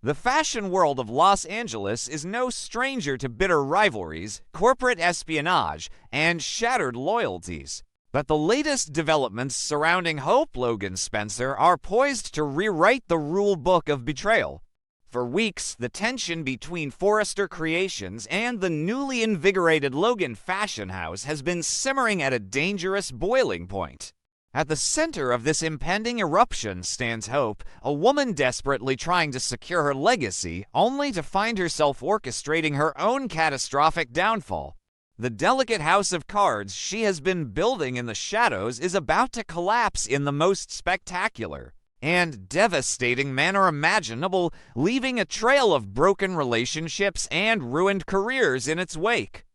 The fashion world of Los Angeles is no stranger to bitter rivalries, corporate espionage, and shattered loyalties. But the latest developments surrounding Hope Logan Spencer are poised to rewrite the rule book of betrayal. For weeks, the tension between Forrester Creations and the newly invigorated Logan Fashion House has been simmering at a dangerous boiling point. At the center of this impending eruption stands Hope, a woman desperately trying to secure her legacy, only to find herself orchestrating her own catastrophic downfall. The delicate house of cards she has been building in the shadows is about to collapse in the most spectacular and devastating manner imaginable, leaving a trail of broken relationships and ruined careers in its wake.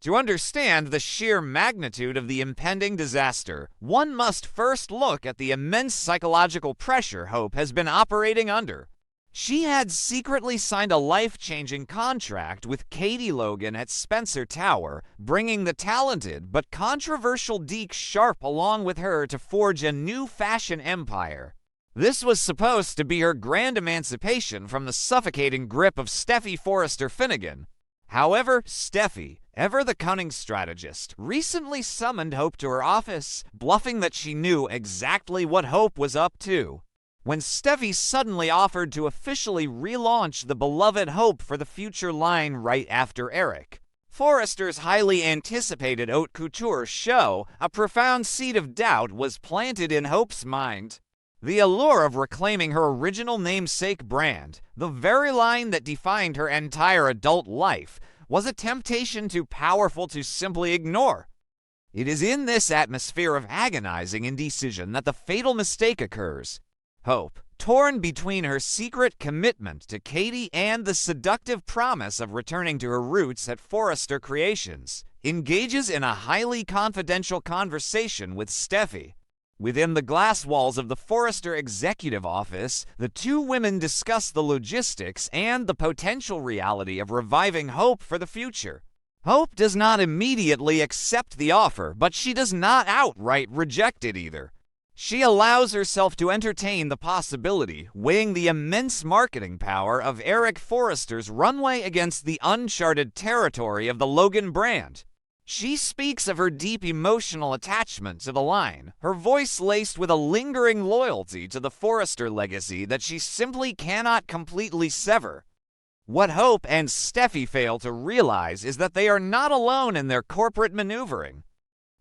To understand the sheer magnitude of the impending disaster, one must first look at the immense psychological pressure Hope has been operating under. She had secretly signed a life-changing contract with Katie Logan at Spencer Tower, bringing the talented but controversial Deke Sharp along with her to forge a new fashion empire. This was supposed to be her grand emancipation from the suffocating grip of Steffy Forrester Finnegan. However, Steffy, ever the cunning strategist, recently summoned Hope to her office, bluffing that she knew exactly what Hope was up to. When Steffy suddenly offered to officially relaunch the beloved Hope for the Future line right after Eric, Forrester's highly anticipated haute couture show, a profound seed of doubt was planted in Hope's mind. The allure of reclaiming her original namesake brand, the very line that defined her entire adult life, was a temptation too powerful to simply ignore. It is in this atmosphere of agonizing indecision that the fatal mistake occurs. Hope, torn between her secret commitment to Katie and the seductive promise of returning to her roots at Forrester Creations, engages in a highly confidential conversation with Steffy. Within the glass walls of the Forrester executive office, the two women discuss the logistics and the potential reality of reviving Hope for the future. Hope does not immediately accept the offer, but she does not outright reject it either. She allows herself to entertain the possibility, weighing the immense marketing power of Eric Forrester's runway against the uncharted territory of the Logan brand. She speaks of her deep emotional attachment to the line, her voice laced with a lingering loyalty to the Forrester legacy that she simply cannot completely sever. What Hope and Steffy fail to realize is that they are not alone in their corporate maneuvering.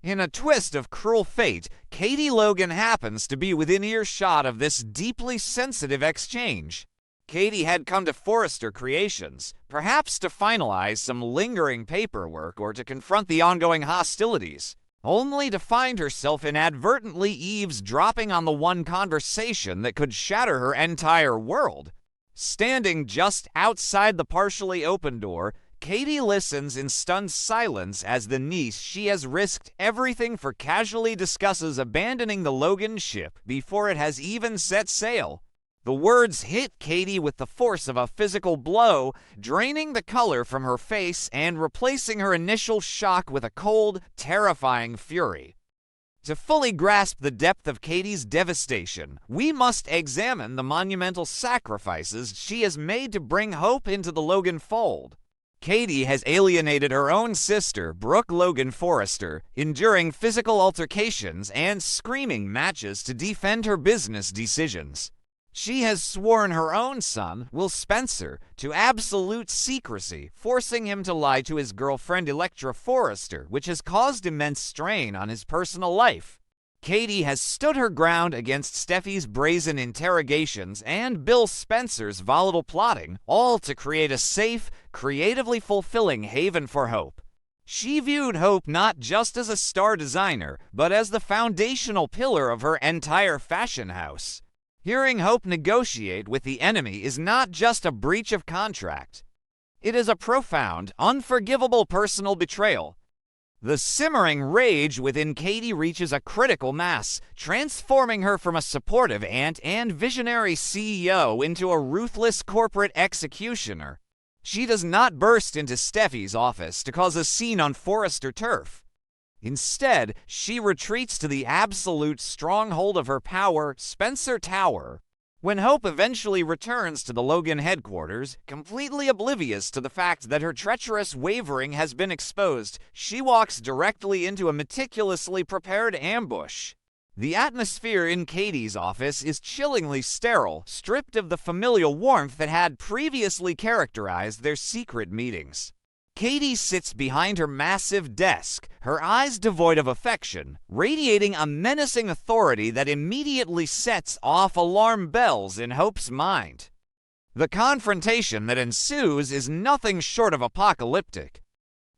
In a twist of cruel fate, Katie Logan happens to be within earshot of this deeply sensitive exchange. Katie had come to Forrester Creations, perhaps to finalize some lingering paperwork or to confront the ongoing hostilities, only to find herself inadvertently eavesdropping on the one conversation that could shatter her entire world. Standing just outside the partially open door, Katie listens in stunned silence as the niece she has risked everything for casually discusses abandoning the Logan ship before it has even set sail. The words hit Katie with the force of a physical blow, draining the color from her face and replacing her initial shock with a cold, terrifying fury. To fully grasp the depth of Katie's devastation, we must examine the monumental sacrifices she has made to bring Hope into the Logan fold. Katie has alienated her own sister, Brooke Logan Forrester, enduring physical altercations and screaming matches to defend her business decisions. She has sworn her own son, Will Spencer, to absolute secrecy, forcing him to lie to his girlfriend Electra Forrester, which has caused immense strain on his personal life. Katie has stood her ground against Steffy's brazen interrogations and Bill Spencer's volatile plotting, all to create a safe, creatively fulfilling haven for Hope. She viewed Hope not just as a star designer, but as the foundational pillar of her entire fashion house. Hearing Hope negotiate with the enemy is not just a breach of contract. It is a profound, unforgivable personal betrayal. The simmering rage within Katie reaches a critical mass, transforming her from a supportive aunt and visionary CEO into a ruthless corporate executioner. She does not burst into Steffy's office to cause a scene on Forrester turf. Instead, she retreats to the absolute stronghold of her power, Spencer Tower. When Hope eventually returns to the Logan headquarters, completely oblivious to the fact that her treacherous wavering has been exposed, she walks directly into a meticulously prepared ambush. The atmosphere in Katie's office is chillingly sterile, stripped of the familial warmth that had previously characterized their secret meetings. Katie sits behind her massive desk, her eyes devoid of affection, radiating a menacing authority that immediately sets off alarm bells in Hope's mind. The confrontation that ensues is nothing short of apocalyptic.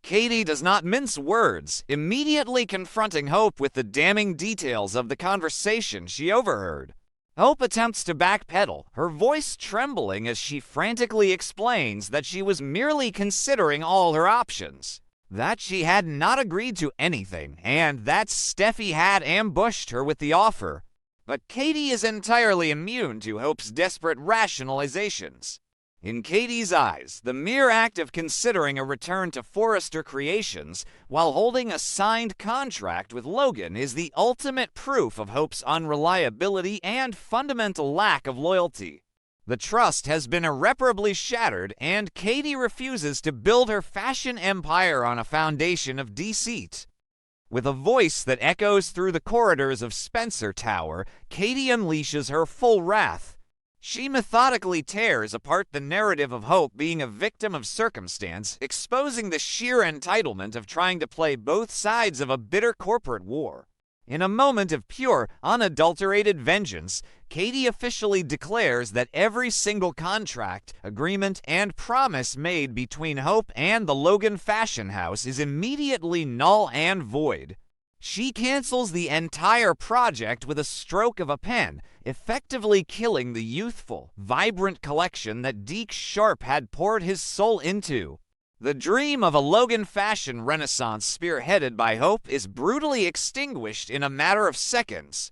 Katie does not mince words, immediately confronting Hope with the damning details of the conversation she overheard. Hope attempts to backpedal, her voice trembling as she frantically explains that she was merely considering all her options, that she had not agreed to anything, and that Steffy had ambushed her with the offer. But Katie is entirely immune to Hope's desperate rationalizations. In Katie's eyes, the mere act of considering a return to Forrester Creations while holding a signed contract with Logan is the ultimate proof of Hope's unreliability and fundamental lack of loyalty. The trust has been irreparably shattered, and Katie refuses to build her fashion empire on a foundation of deceit. With a voice that echoes through the corridors of Spencer Tower, Katie unleashes her full wrath. She methodically tears apart the narrative of Hope being a victim of circumstance, exposing the sheer entitlement of trying to play both sides of a bitter corporate war. In a moment of pure, unadulterated vengeance, Katie officially declares that every single contract, agreement, and promise made between Hope and the Logan Fashion House is immediately null and void. She cancels the entire project with a stroke of a pen, effectively killing the youthful, vibrant collection that Deke Sharp had poured his soul into. The dream of a Logan fashion renaissance spearheaded by Hope is brutally extinguished in a matter of seconds.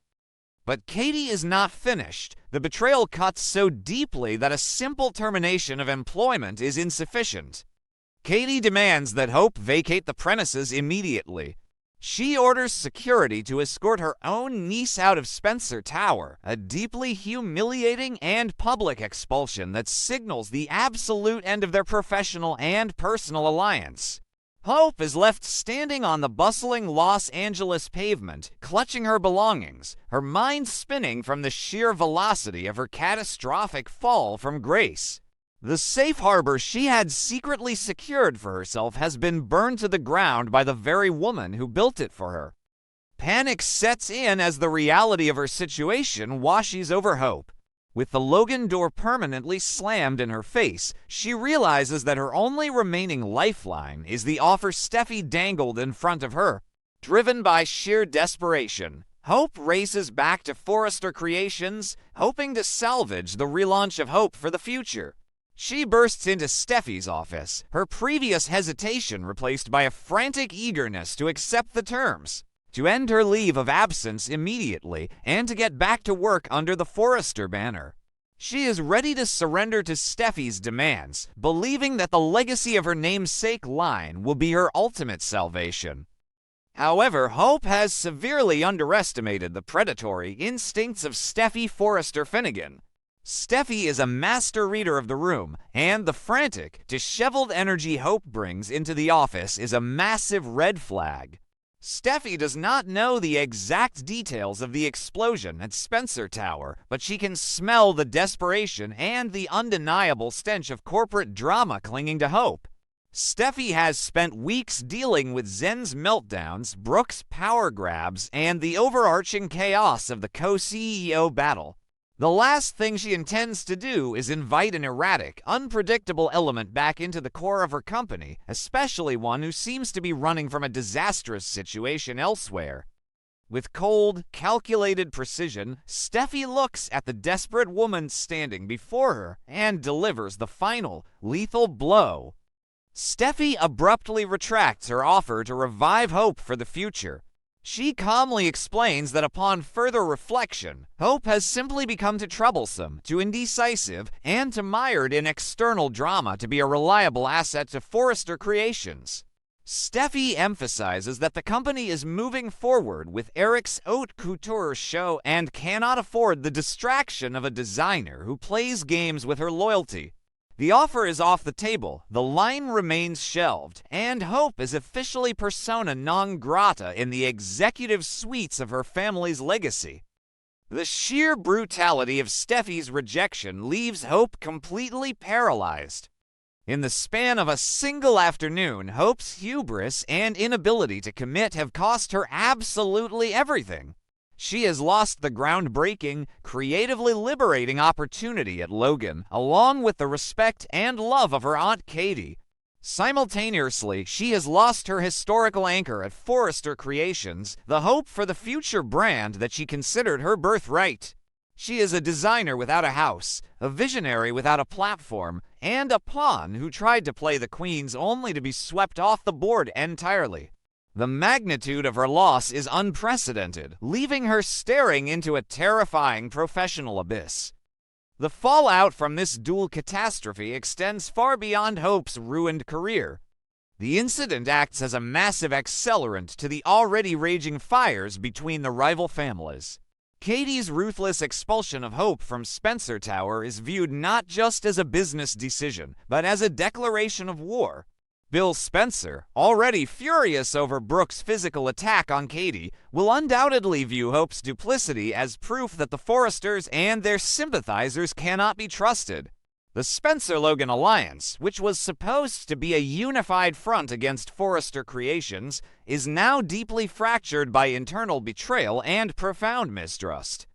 But Katie is not finished. The betrayal cuts so deeply that a simple termination of employment is insufficient. Katie demands that Hope vacate the premises immediately. She orders security to escort her own niece out of Spencer Tower, a deeply humiliating and public expulsion that signals the absolute end of their professional and personal alliance. Hope is left standing on the bustling Los Angeles pavement, clutching her belongings, her mind spinning from the sheer velocity of her catastrophic fall from grace. The safe harbor she had secretly secured for herself has been burned to the ground by the very woman who built it for her. Panic sets in as the reality of her situation washes over Hope. With the Logan door permanently slammed in her face, she realizes that her only remaining lifeline is the offer Steffi dangled in front of her. Driven by sheer desperation, Hope races back to Forrester Creations, hoping to salvage the relaunch of Hope for the future. She bursts into Steffi's office, her previous hesitation replaced by a frantic eagerness to accept the terms, to end her leave of absence immediately, and to get back to work under the Forrester banner. She is ready to surrender to Steffi's demands, believing that the legacy of her namesake line will be her ultimate salvation. However, Hope has severely underestimated the predatory instincts of Steffi Forrester Finnegan. Steffi is a master reader of the room, and the frantic, disheveled energy Hope brings into the office is a massive red flag. Steffi does not know the exact details of the explosion at Spencer Tower, but she can smell the desperation and the undeniable stench of corporate drama clinging to Hope. Steffi has spent weeks dealing with Zen's meltdowns, Brooke's power grabs, and the overarching chaos of the co-CEO battle. The last thing she intends to do is invite an erratic, unpredictable element back into the core of her company, especially one who seems to be running from a disastrous situation elsewhere. With cold, calculated precision, Steffi looks at the desperate woman standing before her and delivers the final, lethal blow. Steffi abruptly retracts her offer to revive Hope for the future. She calmly explains that upon further reflection, Hope has simply become too troublesome, too indecisive, and too mired in external drama to be a reliable asset to Forrester Creations. Steffi emphasizes that the company is moving forward with Eric's haute couture show and cannot afford the distraction of a designer who plays games with her loyalty. The offer is off the table, the line remains shelved, and Hope is officially persona non grata in the executive suites of her family's legacy. The sheer brutality of Steffi's rejection leaves Hope completely paralyzed. In the span of a single afternoon, Hope's hubris and inability to commit have cost her absolutely everything. She has lost the groundbreaking, creatively liberating opportunity at Logan, along with the respect and love of her Aunt Katie. Simultaneously, she has lost her historical anchor at Forrester Creations, the hope for the future brand that she considered her birthright. She is a designer without a house, a visionary without a platform, and a pawn who tried to play the queens only to be swept off the board entirely. The magnitude of her loss is unprecedented, leaving her staring into a terrifying professional abyss. The fallout from this dual catastrophe extends far beyond Hope's ruined career. The incident acts as a massive accelerant to the already raging fires between the rival families. Katie's ruthless expulsion of Hope from Spencer Tower is viewed not just as a business decision, but as a declaration of war. Bill Spencer, already furious over Brooke's physical attack on Katie, will undoubtedly view Hope's duplicity as proof that the Forresters and their sympathizers cannot be trusted. The Spencer-Logan alliance, which was supposed to be a unified front against Forrester Creations, is now deeply fractured by internal betrayal and profound mistrust.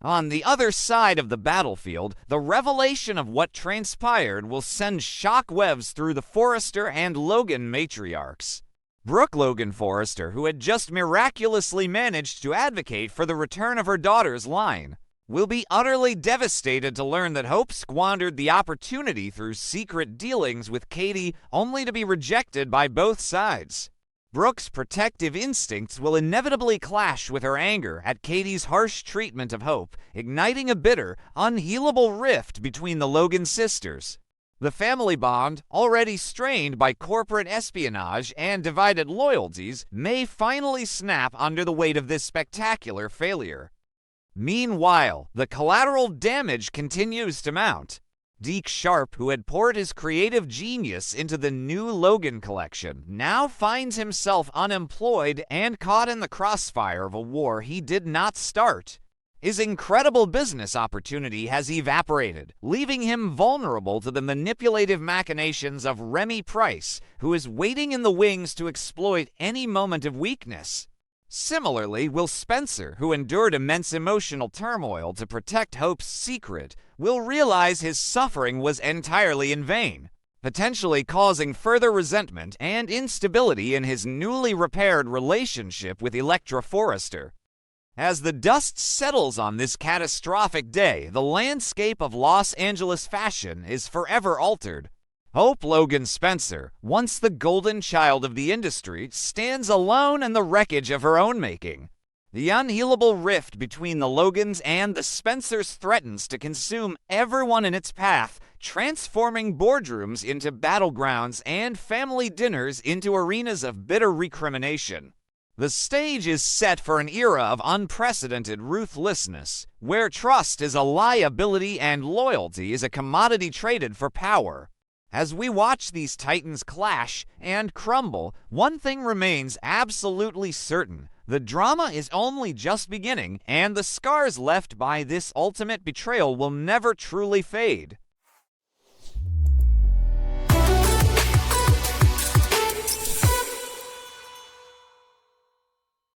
On the other side of the battlefield, the revelation of what transpired will send shockwaves through the Forrester and Logan matriarchs. Brooke Logan Forrester, who had just miraculously managed to advocate for the return of her daughter's line, will be utterly devastated to learn that Hope squandered the opportunity through secret dealings with Katie only to be rejected by both sides. Brooke's protective instincts will inevitably clash with her anger at Katie's harsh treatment of Hope, igniting a bitter, unhealable rift between the Logan sisters. The family bond, already strained by corporate espionage and divided loyalties, may finally snap under the weight of this spectacular failure. Meanwhile, the collateral damage continues to mount. Deke Sharp, who had poured his creative genius into the new Logan collection, now finds himself unemployed and caught in the crossfire of a war he did not start. His incredible business opportunity has evaporated, leaving him vulnerable to the manipulative machinations of Remy Price, who is waiting in the wings to exploit any moment of weakness. Similarly, Will Spencer, who endured immense emotional turmoil to protect Hope's secret, will realize his suffering was entirely in vain, potentially causing further resentment and instability in his newly repaired relationship with Elektra Forrester. As the dust settles on this catastrophic day, the landscape of Los Angeles fashion is forever altered. Hope Logan Spencer, once the golden child of the industry, stands alone in the wreckage of her own making. The unhealable rift between the Logans and the Spencers threatens to consume everyone in its path, transforming boardrooms into battlegrounds and family dinners into arenas of bitter recrimination. The stage is set for an era of unprecedented ruthlessness, where trust is a liability and loyalty is a commodity traded for power. As we watch these titans clash and crumble, one thing remains absolutely certain. The drama is only just beginning, and the scars left by this ultimate betrayal will never truly fade.